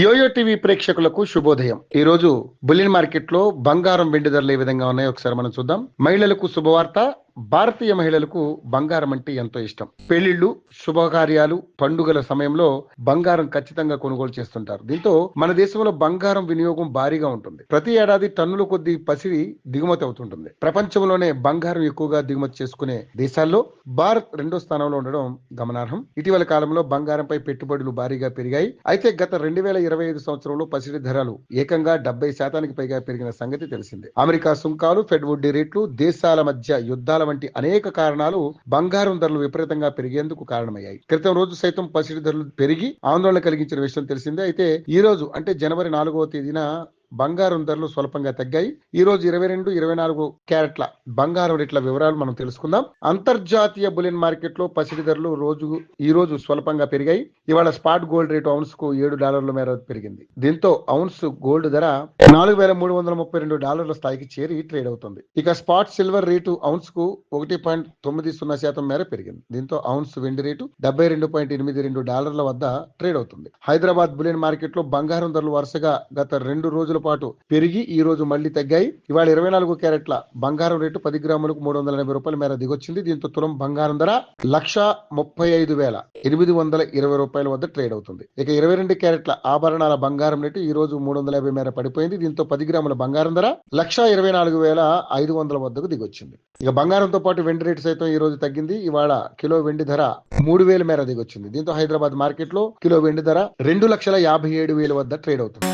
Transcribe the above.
Yo-yo TV ప్రేక్షకులకు శుభోదయం. ఈ రోజు బులియన్ మార్కెట్ లో బంగారం వెండి ధరలు ఏ విధంగా ఉన్నాయో ఒకసారి మనం చూద్దాం. మహిళలకు శుభవార్త. భారతీయ మహిళలకు బంగారం అంటే ఎంతో ఇష్టం. పెళ్లిళ్లు, శుభకార్యాలు, పండుగల సమయంలో బంగారం ఖచ్చితంగా కొనుగోలు చేస్తుంటారు. దీంతో మన దేశంలో బంగారం వినియోగం భారీగా ఉంటుంది. ప్రతి ఏడాది టన్నుల కొద్ది పసిడి దిగుమతి అవుతుంటుంది. ప్రపంచంలోనే బంగారం ఎక్కువగా దిగుమతి చేసుకునే దేశాల్లో భారత్ రెండో స్థానంలో ఉండడం గమనార్హం. ఇటీవల కాలంలో బంగారంపై పెట్టుబడులు భారీగా పెరిగాయి. అయితే గత 2025 సంవత్సరంలో పసిడి ధరలు ఏకంగా 70% పైగా పెరిగిన సంగతి తెలిసిందే. అమెరికా సుంకాలు, ఫెడ్ వడ్డీ రేట్లు, దేశాల మధ్య యుద్ధాల వంటి అనేక కారణాలు బంగారం ధరలు విపరీతంగా పెరిగేందుకు కారణమయ్యాయి. క్రితం రోజు సైతం పసిడి ధరలు పెరిగి ఆందోళన కలిగించిన విషయం తెలిసిందే. అయితే ఈ రోజు అంటే జనవరి 4వ తేదీన బంగారం ధరలు స్వల్పంగా తగ్గాయి. ఈ రోజు 22, 24 క్యారెట్ల బంగారం రేట్ల వివరాలు మనం తెలుసుకుందాం. అంతర్జాతీయ బులియన్ మార్కెట్ లో పసిడి ధరలు ఈ రోజు స్వల్పంగా పెరిగాయి. ఇవాళ స్పాట్ గోల్డ్ రేటు ఔన్స్ కు $7 మేర పెరిగింది. దీంతో ఔన్స్ గోల్డ్ ధర $4,332 స్థాయికి చేరి ట్రేడ్ అవుతుంది. ఇక స్పాట్ సిల్వర్ రేటు ఔన్స్ కు 1.90% మేర పెరిగింది. దీంతో ఔన్స్ వెండి రేటు $72.82 వద్ద ట్రేడ్ అవుతుంది. హైదరాబాద్ బులియన్ మార్కెట్ లో బంగారం ధరలు వరుసగా గత 2 రోజుల పాటు పెరిగి ఈ రోజు మళ్లీ తగ్గాయి. ఇవాళ 24 క్యారెట్ల బంగారం రేటు 10 గ్రాములకు $380 మేర దిగొచ్చింది. దీంతో తులం బంగారం ధర $135,820 వద్ద ట్రేడ్ అవుతుంది. ఇక 22 క్యారెట్ల ఆభరణాల బంగారం రేటు ఈ రోజు 350 మేర పడిపోయింది. దీంతో 10 గ్రాముల బంగారం ధర $124,500 వద్దకు దిగొచ్చింది. ఇక బంగారంతో పాటు వెండి రేటు సైతం ఈ రోజు తగ్గింది. ఇవాళ కిలో వెండి ధర 3,000 మేర దిగొచ్చింది. దీంతో హైదరాబాద్ మార్కెట్ లో కిలో వెండి ధర 2,57,000 వద్ద ట్రేడ్ అవుతుంది.